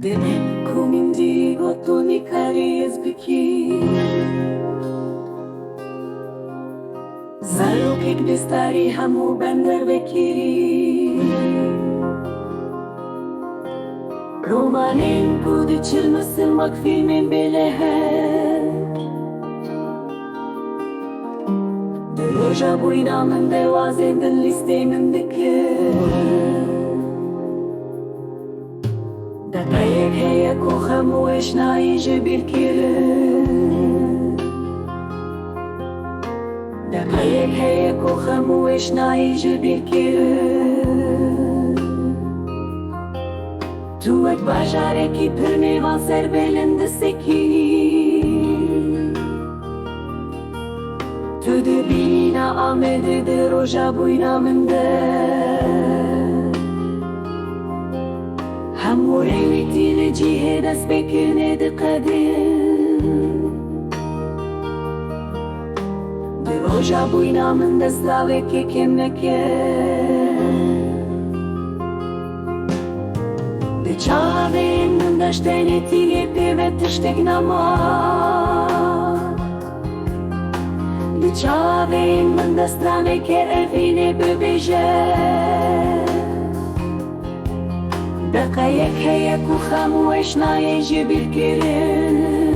Demek kumindi gotoni kariz biki Zarok ek bistari hamu bender bekiri Romanin budi çılmasın mak filmin bile hep De roja bu inanın devazedin listemindeki دقايق هي كوخم وإيش نعيش بالكلام دقايق هي كوخم وإيش نعيش بالكلام توك باشاركي برنيوان سر بلند سكين تدبينا آمد دروجا بوينا من همو ريوتي لجيه دست بكرنه ده قدم ده روژا بوینا من دست داوه که کم نکه ده چاوه من دشتنه تیگه پیوه تشتگ نماد ده چاوه من دستانه که افینه ببیجه دقايق هي كوخم وإيش نعيش بالكلام